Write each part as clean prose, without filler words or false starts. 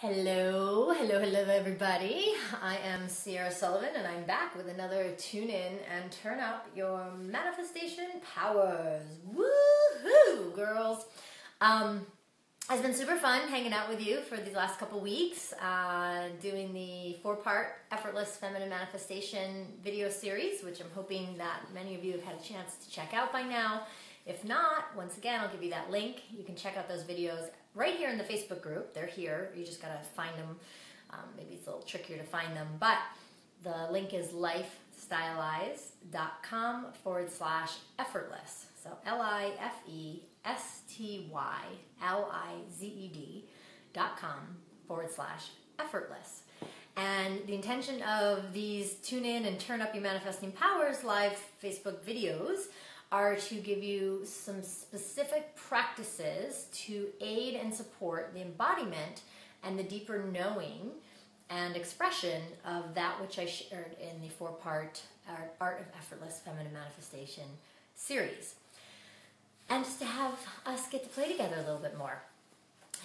Hello everybody. I am Sierra Sullivan and I'm back with another tune in and turn up your manifestation powers. Woohoo, girls. It's been super fun hanging out with you for these last couple weeks, doing the 4-part Effortless Feminine Manifestation video series, which I'm hoping that many of you have had a chance to check out by now. If not, once again, I'll give you that link. You can check out those videos right here in the Facebook group. They're here. You just gotta find them. Maybe it's a little trickier to find them, but the link is lifestylize.com/effortless. So lifestylized.com/effortless. And the intention of these tune in and turn up your manifesting powers live Facebook videos are to give you some specific practices to aid and support the embodiment and the deeper knowing and expression of that which I shared in the 4-part Art of Effortless Feminine Manifestation series. And just to have us get to play together a little bit more.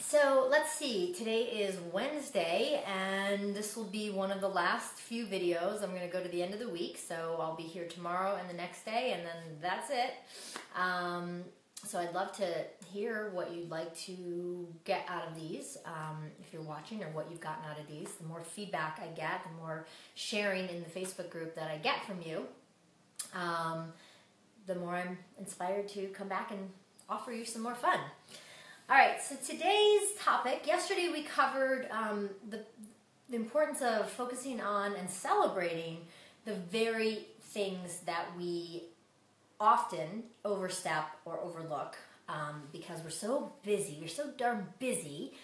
So let's see, today is Wednesday and this will be one of the last few videos. I'm going to go to the end of the week, so I'll be here tomorrow and the next day and then that's it. So I'd love to hear what you'd like to get out of these, if you're watching, or what you've gotten out of these. The more feedback I get, the more sharing in the Facebook group that I get from you, the more I'm inspired to come back and offer you some more fun. All right, so today's topic, yesterday we covered the importance of focusing on and celebrating the very things that we often overstep or overlook because we're so busy, we're so darn busy,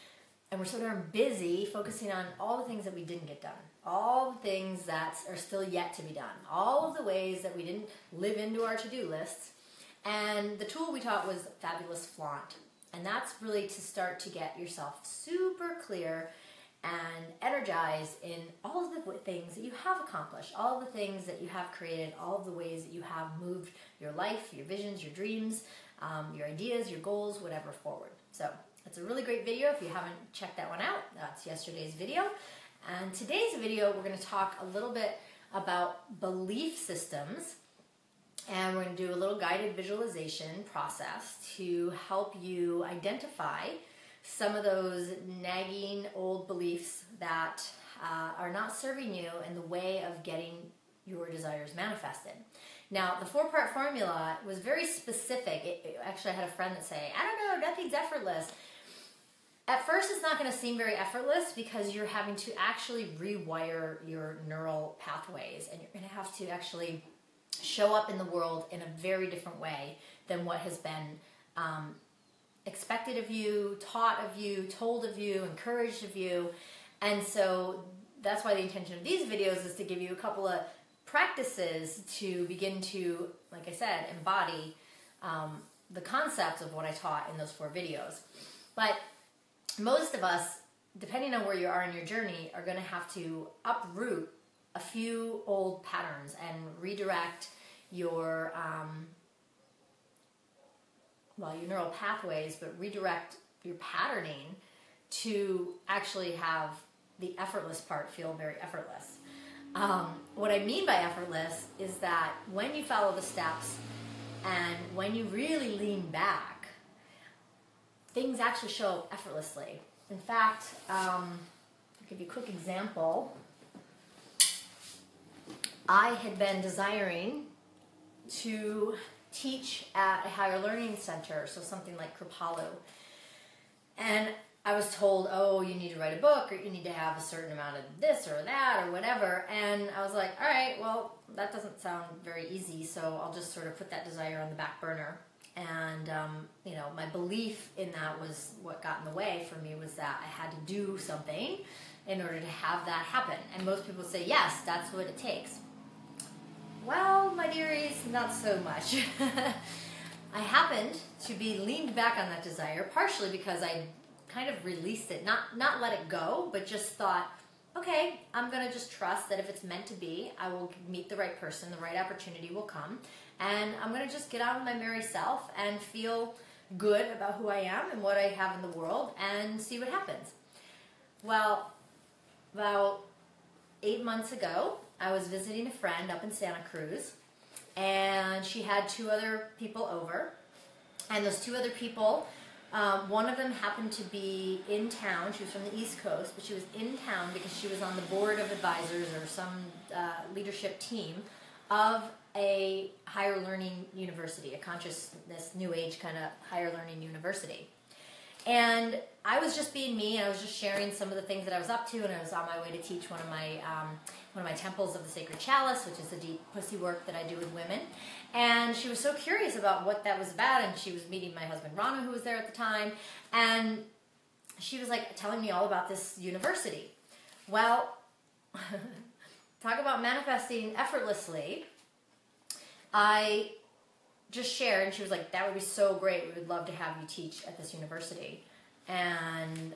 and we're so darn busy focusing on all the things that we didn't get done, all the things that are still yet to be done, all of the ways that we didn't live into our to-do lists. And the tool we taught was Fabulous Flaunt. And that's really to start to get yourself super clear and energized in all of the things that you have accomplished, all of the things that you have created, all of the ways that you have moved your life, your visions, your dreams, your ideas, your goals, whatever forward. So it's a really great video. If you haven't checked that one out, that's yesterday's video. And today's video, we're going to talk a little bit about belief systems. And we're going to do a little guided visualization process to help you identify some of those nagging old beliefs that are not serving you in the way of getting your desires manifested. Now, the 4-part formula was very specific. Actually, I had a friend that say, I don't know, nothing's effortless. At first, it's not going to seem very effortless because you're having to actually rewire your neural pathways, and you're going to have to actually show up in the world in a very different way than what has been expected of you, taught of you, told of you, encouraged of you. And so that's why the intention of these videos is to give you a couple of practices to begin to, like I said, embody the concepts of what I taught in those 4 videos. But most of us, depending on where you are in your journey, are going to have to uproot a few old patterns and redirect your your neural pathways, but redirect your patterning to actually have the effortless part feel very effortless. What I mean by effortless is that when you follow the steps and when you really lean back, things actually show up effortlessly. In fact, I'll give you a quick example. I had been desiring to teach at a higher learning center, so something like Kripalu. And I was told, oh, you need to write a book, or you need to have a certain amount of this or that or whatever. And I was like, all right, well, that doesn't sound very easy, so I'll just sort of put that desire on the back burner. And, my belief in that was what got in the way for me, was that I had to do something in order to have that happen. And most people say, yes, that's what it takes. Well, my dearies, not so much. I happened to be leaned back on that desire, partially because I kind of released it, not let it go, but just thought, okay, I'm going to just trust that if it's meant to be, I will meet the right person, the right opportunity will come, and I'm going to just get on with my merry self and feel good about who I am and what I have in the world and see what happens. Well, about 8 months ago, I was visiting a friend up in Santa Cruz, and she had 2 other people over. And those 2 other people, one of them happened to be in town. She was from the East Coast, but she was in town because she was on the board of advisors or some leadership team of a higher learning university, a consciousness, new age kind of higher learning university. And I was just being me, and I was just sharing some of the things that I was up to, and I was on my way to teach one of my temples of the Sacred Chalice, which is the deep pussy work that I do with women. And she was so curious about what that was about, and she was meeting my husband Rana, who was there at the time, and she was like telling me all about this university. Well, talk about manifesting effortlessly. I just shared, and she was like, that would be so great. We would love to have you teach at this university. And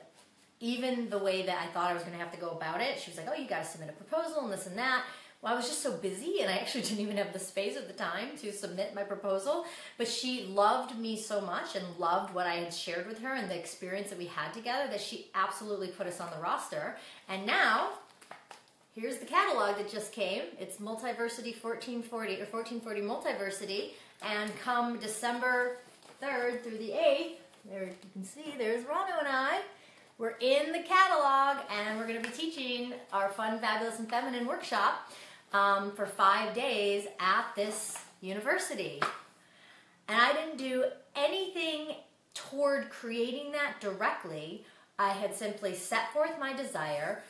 even the way that I thought I was going to have to go about it, she was like, oh, you got to submit a proposal and this and that. Well, I was just so busy, and I actually didn't even have the space at the time to submit my proposal. But she loved me so much and loved what I had shared with her and the experience that we had together that she absolutely put us on the roster. And now, here's the catalog that just came. It's Multiversity 1440, or 1440 Multiversity. And come December 3rd through the 8th, there you can see, there's Rano and I. We're in the catalog, and we're going to be teaching our Fun, Fabulous, and Feminine workshop for 5 days at this university. And I didn't do anything toward creating that directly. I had simply set forth my desire,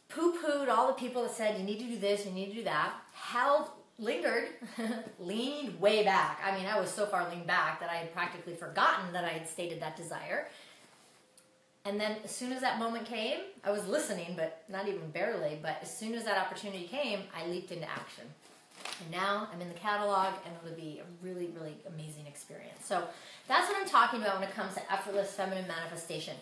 poo-pooed all the people that said, you need to do this, you need to do that, lingered, leaned way back. I mean, I was so far leaned back that I had practically forgotten that I had stated that desire. And then as soon as that moment came, I was listening, but not even barely, but as soon as that opportunity came, I leaped into action. And now I'm in the catalog, and it'll be a really, really amazing experience. So that's what I'm talking about when it comes to effortless feminine manifestation.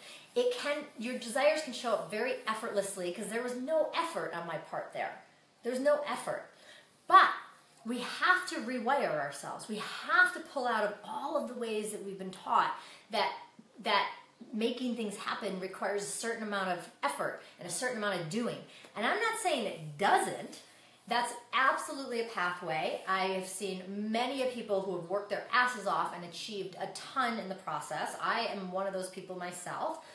Your desires can show up very effortlessly because there was no effort on my part there. There's no effort. But we have to rewire ourselves. We have to pull out of all of the ways that we've been taught that making things happen requires a certain amount of effort and a certain amount of doing. And I'm not saying it doesn't. That's absolutely a pathway. I have seen many of people who have worked their asses off and achieved a ton in the process. I am one of those people myself.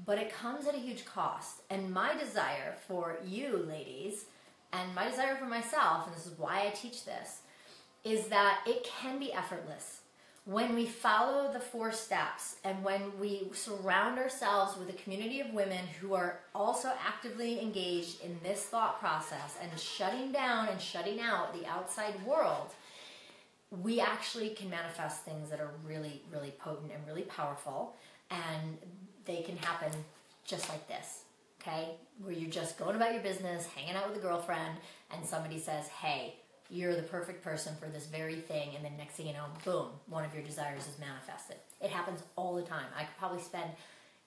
But it comes at a huge cost. And my desire for you ladies, and my desire for myself, and this is why I teach this, is that it can be effortless. When we follow the 4 steps, and when we surround ourselves with a community of women who are also actively engaged in this thought process and shutting down and shutting out the outside world, we actually can manifest things that are really, really potent and really powerful, and they can happen just like this. Okay, where you're just going about your business, hanging out with a girlfriend, and somebody says, hey, you're the perfect person for this very thing, and then next thing you know, boom, one of your desires is manifested. It happens all the time. I could probably spend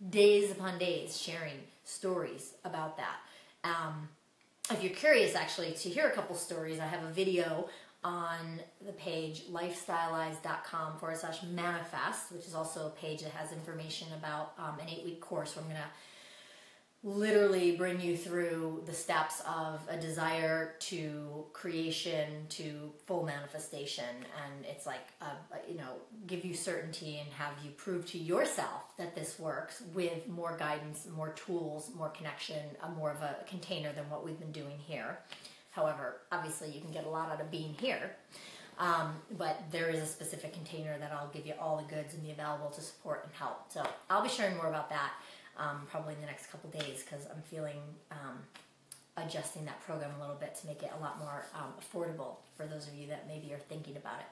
days upon days sharing stories about that. If you're curious, actually, to hear a couple stories, I have a video on the page lifestyleize.com/manifest, which is also a page that has information about an 8-week course where I'm going to literally bring you through the steps of a desire to creation to full manifestation. And it's like, give you certainty and have you prove to yourself that this works with more guidance, more tools, more connection, more of a container than what we've been doing here. However, obviously you can get a lot out of being here. But there is a specific container that I'll give you all the goods and be available to support and help. So I'll be sharing more about that probably in the next couple days, because I'm feeling adjusting that program a little bit to make it a lot more affordable for those of you that maybe are thinking about it.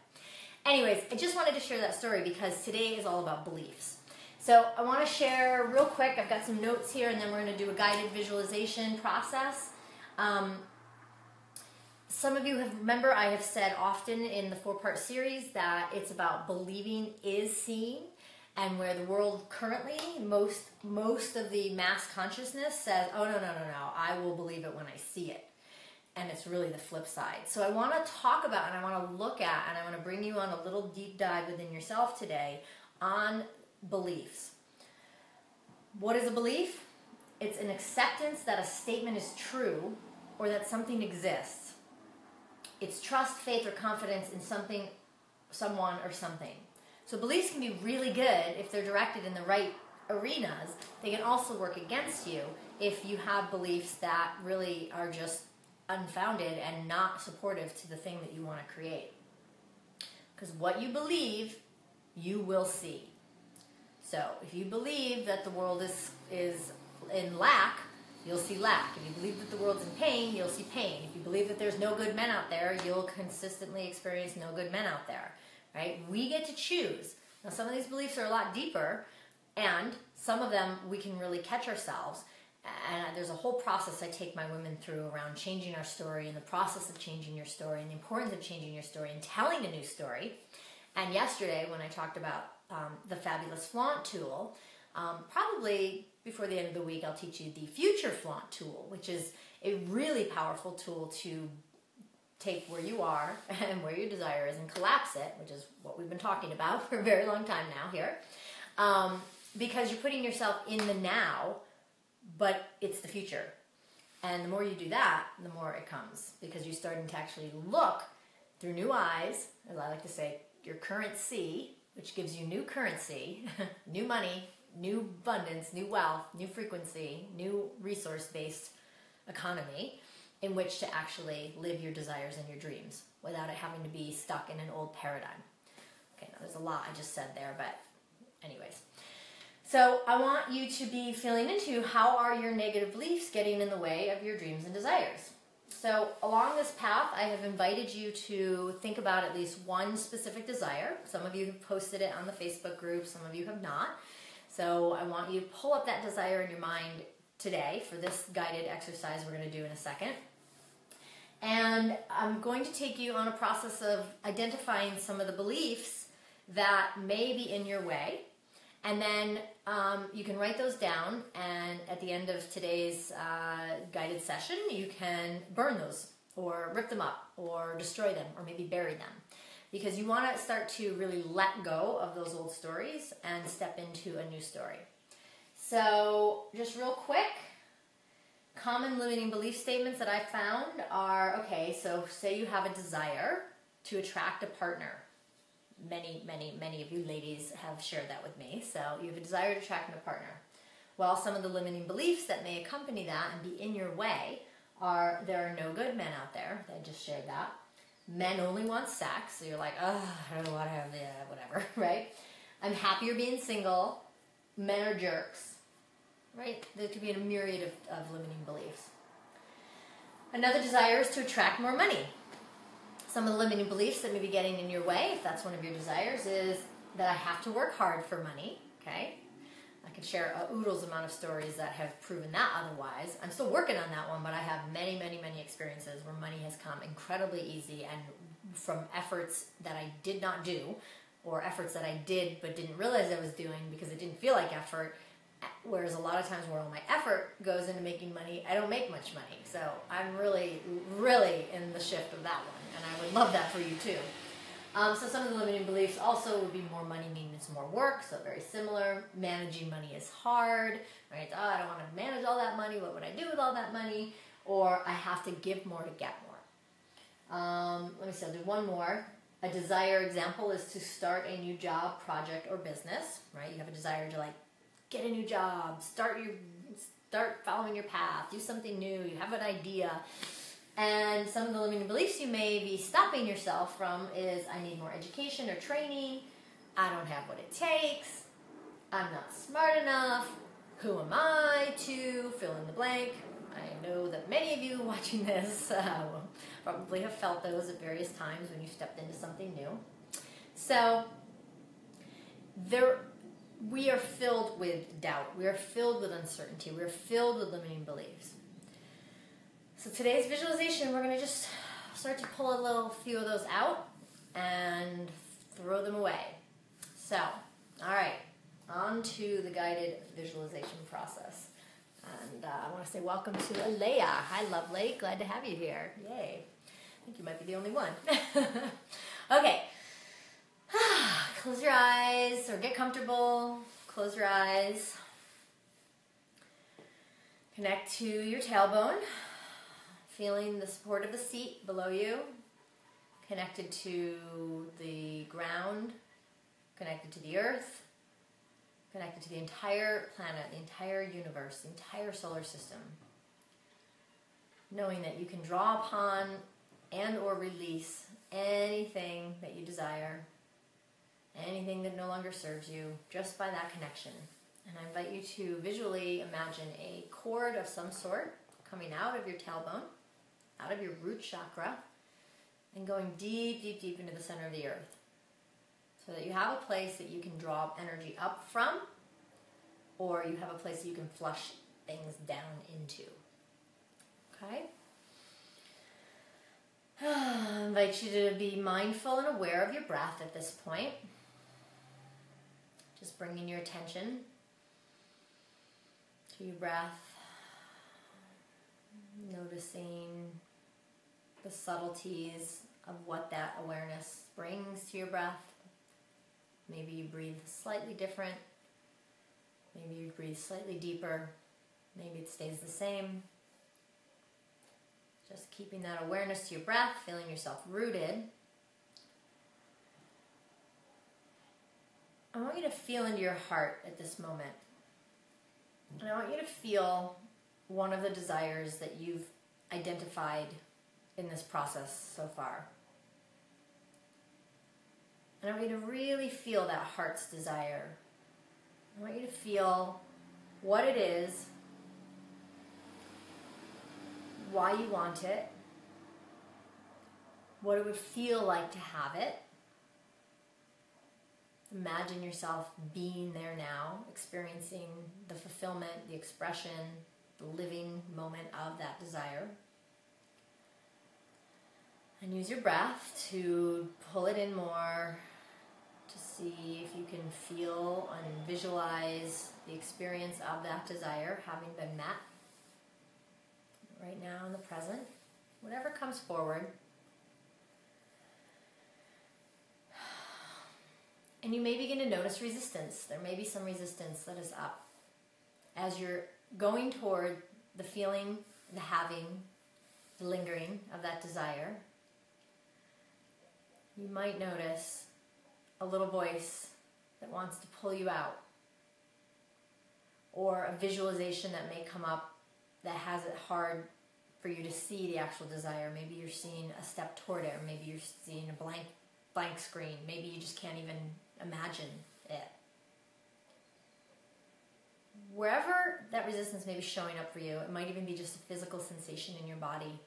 Anyways, I just wanted to share that story because today is all about beliefs. So I want to share real quick, I've got some notes here, and then we're going to do a guided visualization process. Some of you remember I have said often in the 4-part series that it's about believing is seeing, and where the world currently, most of the mass consciousness says, oh, no, I will believe it when I see it. And it's really the flip side. So I want to talk about, and I want to look at, and I want to bring you on a little deep dive within yourself today on beliefs. What is a belief? It's an acceptance that a statement is true or that something exists. It's trust, faith, or confidence in something, someone, or something. So beliefs can be really good if they're directed in the right arenas. They can also work against you if you have beliefs that really are just unfounded and not supportive to the thing that you want to create. Because what you believe, you will see. So if you believe that the world is in lack, you'll see lack. If you believe that the world's in pain, you'll see pain. If you believe that there's no good men out there, you'll consistently experience no good men out there. Right? We get to choose. Now, some of these beliefs are a lot deeper, and some of them we can really catch ourselves. And there's a whole process I take my women through around changing our story and the process of changing your story and the importance of changing your story and telling a new story. And yesterday, when I talked about the Fabulous Flaunt tool, probably before the end of the week, I'll teach you the Future Flaunt tool, which is a really powerful tool to take where you are and where your desire is and collapse it, which is what we've been talking about for a very long time now here, because you're putting yourself in the now, but it's the future. And the more you do that, the more it comes, because you're starting to actually look through new eyes, as I like to say, your currency, which gives you new currency, new money, new abundance, new wealth, new frequency, new resource-based economy, in which to actually live your desires and your dreams without it having to be stuck in an old paradigm. Okay, now there's a lot I just said there, but anyways. So I want you to be feeling into how are your negative beliefs getting in the way of your dreams and desires. So along this path, I have invited you to think about at least one specific desire. Some of you have posted it on the Facebook group, some of you have not. So I want you to pull up that desire in your mind today for this guided exercise we're going to do in a second. And I'm going to take you on a process of identifying some of the beliefs that may be in your way. And then you can write those down, and at the end of today's guided session, you can burn those, or rip them up, or destroy them, or maybe bury them. Because you want to start to really let go of those old stories and step into a new story. So, just real quick, common limiting belief statements that I found are, okay, so say you have a desire to attract a partner. Many of you ladies have shared that with me. So you have a desire to attract a partner. Well, some of the limiting beliefs that may accompany that and be in your way are there are no good men out there. I just shared that. Men only want sex. So you're like, oh, I don't want to have whatever, right? I'm happier being single. Men are jerks, right? There could be a myriad of limiting beliefs. Another desire is to attract more money. Some of the limiting beliefs that may be getting in your way, if that's one of your desires, is that I have to work hard for money, okay? I can share a oodles amount of stories that have proven that otherwise. I'm still working on that one, but I have many experiences where money has come incredibly easy, and from efforts that I did not do, or efforts that I did but didn't realize I was doing because it didn't feel like effort, whereas a lot of times where all my effort goes into making money, I don't make much money. So I'm really in the shift of that one, and I would love that for you too. So some of the limiting beliefs also would be more money means more work, so very similar. Managing money is hard, right? Oh, I don't want to manage all that money. What would I do with all that money? Or I have to give more to get more. Let me see, I'll do one more. A desire example is to start a new job, project, or business, right? You have a desire to get a new job, start following your path, do something new, you have an idea. And some of the limiting beliefs you may be stopping yourself from is I need more education or training, I don't have what it takes, I'm not smart enough, who am I to fill in the blank. I know that many of you watching this probably have felt those at various times when you stepped into something new. So we are filled with doubt, we are filled with uncertainty, we are filled with limiting beliefs. So today's visualization, we're going to just start to pull a few of those out and throw them away. So, all right, on to the guided visualization process. And I want to say welcome to Alea. Hi, lovely. Glad to have you here. Yay. I think you might be the only one. Okay. Close your eyes or get comfortable. Close your eyes. Connect to your tailbone, feeling the support of the seat below you, connected to the ground, connected to the earth, connected to the entire planet, the entire universe, the entire solar system. Knowing that you can draw upon and or release anything that you desire, anything that no longer serves you, just by that connection. And I invite you to visually imagine a cord of some sort coming out of your tailbone, out of your root chakra, and going deep, deep, deep into the center of the earth. So that you have a place that you can draw energy up from, or you have a place that you can flush things down into. Okay? I invite you to be mindful and aware of your breath at this point. Just bringing your attention to your breath, noticing the subtleties of what that awareness brings to your breath. Maybe you breathe slightly different. Maybe you breathe slightly deeper. Maybe it stays the same. Just keeping that awareness to your breath, feeling yourself rooted. I want you to feel into your heart at this moment. And I want you to feel one of the desires that you've identified in this process so far. And I want you to really feel that heart's desire. I want you to feel what it is, why you want it, what it would feel like to have it. Imagine yourself being there now, experiencing the fulfillment, the expression, the living moment of that desire. And use your breath to pull it in more, to see if you can feel and visualize the experience of that desire having been met right now in the present. Whatever comes forward. And you may begin to notice resistance. There may be some resistance that is up. As you're going toward the feeling, the having, the lingering of that desire, you might notice a little voice that wants to pull you out. Or a visualization that may come up that has it hard for you to see the actual desire. Maybe you're seeing a step toward it, or maybe you're seeing a blank screen. Maybe you just can't even imagine it. Wherever that resistance may be showing up for you, it might even be just a physical sensation in your body.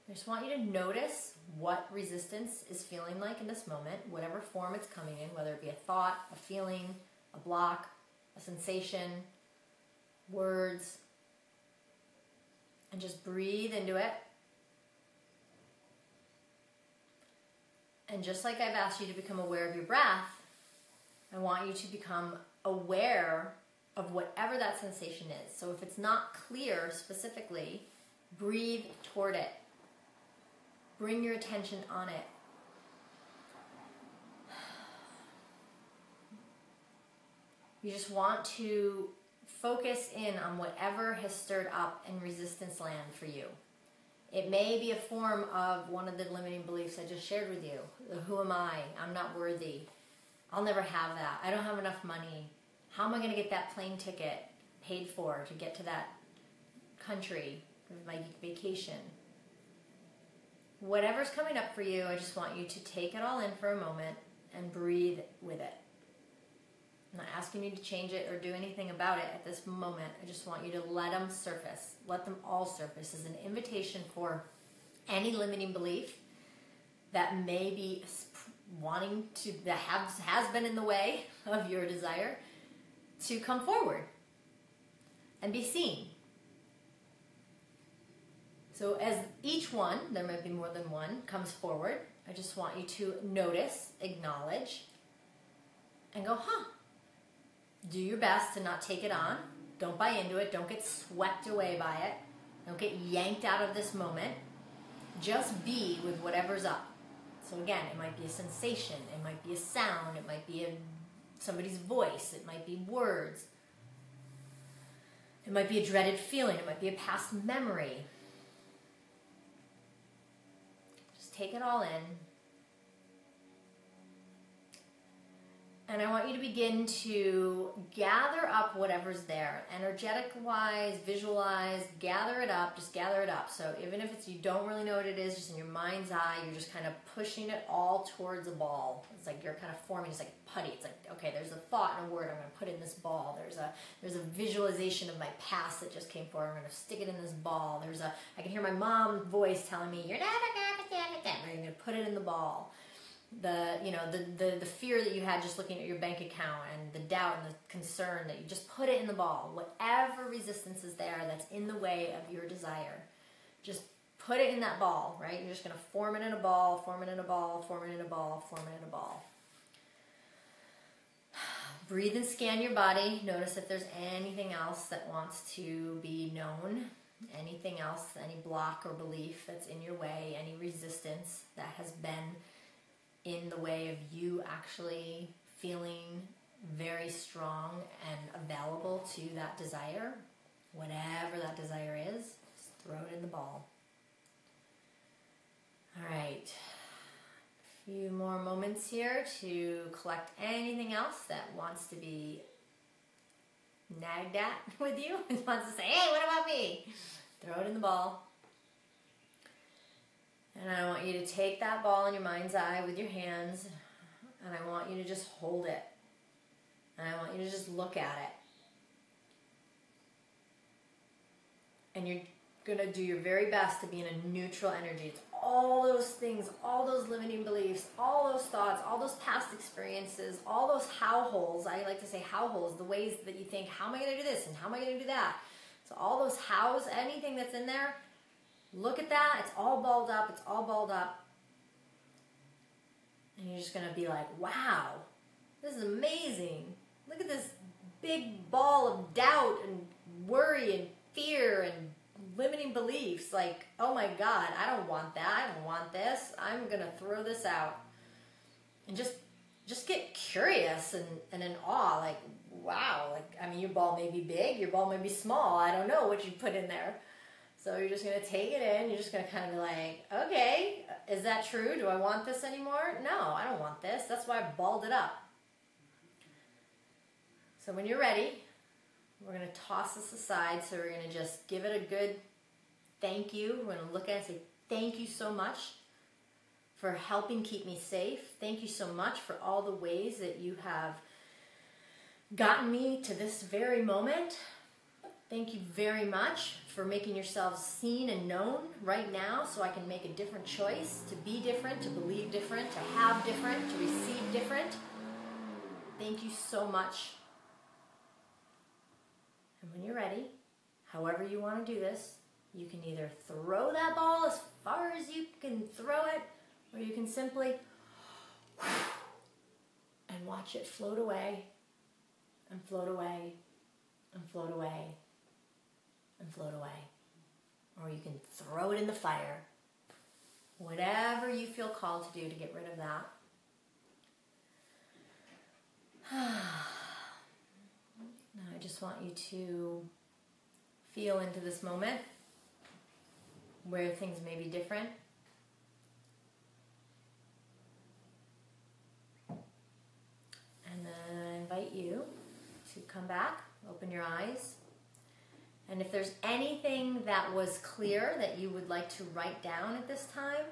I just want you to notice what resistance is feeling like in this moment, whatever form it's coming in, whether it be a thought, a feeling, a block, a sensation, words, and just breathe into it. And just like I've asked you to become aware of your breath, I want you to become aware of whatever that sensation is. So if it's not clear specifically, breathe toward it. Bring your attention on it. You just want to focus in on whatever has stirred up in resistance land for you. It may be a form of one of the limiting beliefs I just shared with you. Who am I? I'm not worthy. I'll never have that. I don't have enough money. How am I going to get that plane ticket paid for to get to that country for my vacation? Whatever's coming up for you, I just want you to take it all in for a moment and breathe with it. I'm not asking you to change it or do anything about it at this moment. I just want you to let them surface. Let them all surface as an invitation for any limiting belief that may be wanting to, that has been in the way of your desire, to come forward and be seen. So as each one, there might be more than one, comes forward, I just want you to notice, acknowledge, and go, do your best to not take it on. Don't buy into it. Don't get swept away by it. Don't get yanked out of this moment. Just be with whatever's up. So again, it might be a sensation. It might be a sound. It might be somebody's voice. It might be words. It might be a dreaded feeling. It might be a past memory. Just take it all in. And I want you to begin to gather up whatever's there. Energetic-wise, visualize, gather it up, just gather it up. So even if it's you don't really know what it is, just in your mind's eye, you're just kind of pushing it all towards a ball. It's like you're kind of forming, it's like putty. It's like, okay, there's a thought and a word I'm going to put in this ball. There's a visualization of my past that just came forward. I'm going to stick it in this ball. I can hear my mom's voice telling me, you're not I'm going to put it in the ball. The fear that you had just looking at your bank account, and the doubt and the concern, that you just put it in the ball. Whatever resistance is there that's in the way of your desire, just put it in that ball, right? You're just going to form it in a ball, form it in a ball, form it in a ball, form it in a ball. Breathe and scan your body. Notice if there's anything else that wants to be known, anything else, any block or belief that's in your way, any resistance that has been in the way of you actually feeling very strong and available to that desire. Whatever that desire is, just throw it in the ball. All right. A few more moments here to collect anything else that wants to be nagged at with you. It wants to say, hey, what about me? Throw it in the ball. And I want you to take that ball in your mind's eye with your hands, and I want you to just hold it. And I want you to just look at it. And you're going to do your very best to be in a neutral energy. It's all those things, all those limiting beliefs, all those thoughts, all those past experiences, all those how-holes. I like to say how-holes, the ways that you think, how am I going to do this and how am I going to do that? So all those hows, anything that's in there, look at that. It's all balled up. It's all balled up. And you're just going to be like, wow, this is amazing. Look at this big ball of doubt and worry and fear and limiting beliefs. Like, oh my God, I don't want that. I don't want this. I'm going to throw this out. And just get curious and in awe. Like, wow. Like, I mean, your ball may be big. Your ball may be small. I don't know what you put in there. So you're just going to take it in. You're just going to kind of be like, okay, is that true? Do I want this anymore? No, I don't want this. That's why I balled it up. So when you're ready, we're going to toss this aside. So we're going to just give it a good thank you. We're going to look at it and say, thank you so much for helping keep me safe. Thank you so much for all the ways that you have gotten me to this very moment. Thank you very much for making yourselves seen and known right now so I can make a different choice, to be different, to believe different, to have different, to receive different. Thank you so much. And when you're ready, however you want to do this, you can either throw that ball as far as you can throw it, or you can simply and watch it float away and float away and float away and float away. Or you can throw it in the fire. Whatever you feel called to do to get rid of that. Now I just want you to feel into this moment where things may be different. And then I invite you to come back, open your eyes. And if there's anything that was clear that you would like to write down at this time,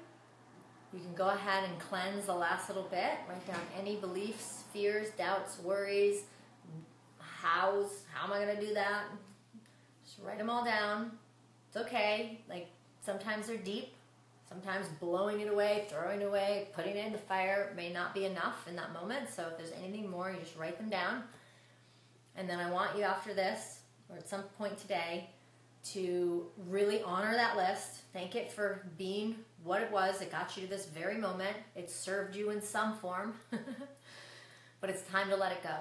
you can go ahead and cleanse the last little bit. Write down any beliefs, fears, doubts, worries, how am I going to do that? Just write them all down. It's okay. Like, sometimes they're deep. Sometimes blowing it away, throwing it away, putting it in the fire may not be enough in that moment. So if there's anything more, you just write them down. And then I want you after this, or at some point today, to really honor that list. Thank it for being what it was. It got you to this very moment. It served you in some form. But it's time to let it go.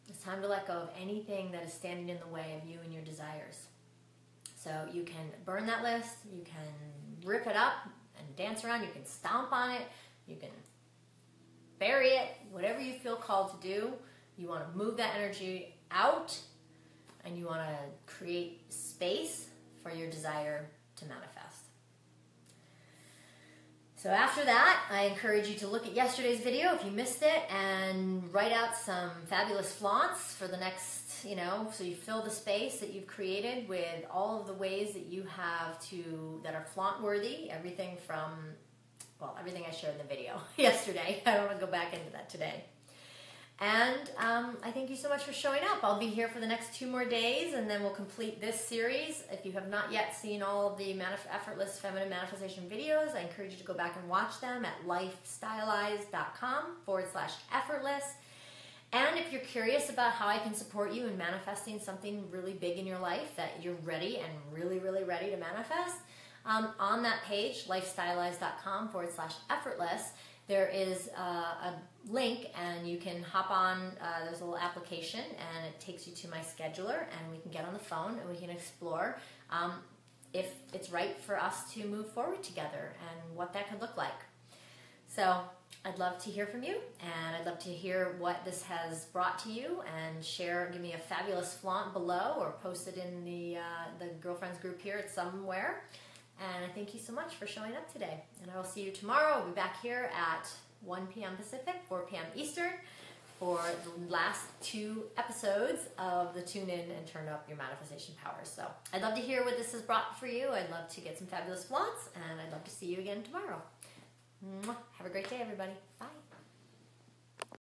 It's time to let go of anything that is standing in the way of you and your desires. So you can burn that list. You can rip it up and dance around. You can stomp on it. You can bury it. Whatever you feel called to do. You want to move that energy out and you want to create space for your desire to manifest. So after that, I encourage you to look at yesterday's video if you missed it and write out some fabulous flaunts for the next, so you fill the space that you've created with all of the ways that you have that are flaunt worthy. Everything I shared in the video yesterday. I don't want to go back into that today. And I thank you so much for showing up. I'll be here for the next 2 more days, and then we'll complete this series. If you have not yet seen all of the Effortless Feminine Manifestation videos, I encourage you to go back and watch them at lifestylize.com/effortless. And if you're curious about how I can support you in manifesting something really big in your life that you're ready and really, really ready to manifest, on that page, lifestylize.com/effortless, there is a link, and you can hop on. There's a little application, and it takes you to my scheduler, and we can get on the phone and we can explore if it's right for us to move forward together and what that could look like. So I'd love to hear from you, and I'd love to hear what this has brought to you, and give me a fabulous flaunt below, or post it in the girlfriends group here somewhere. And I thank you so much for showing up today. And I will see you tomorrow. I'll be back here at 1 p.m. Pacific, 4 p.m. Eastern for the last 2 episodes of the Tune In and Turn Up Your Manifestation Power. So I'd love to hear what this has brought for you. I'd love to get some fabulous flaunts, and I'd love to see you again tomorrow. Have a great day, everybody. Bye.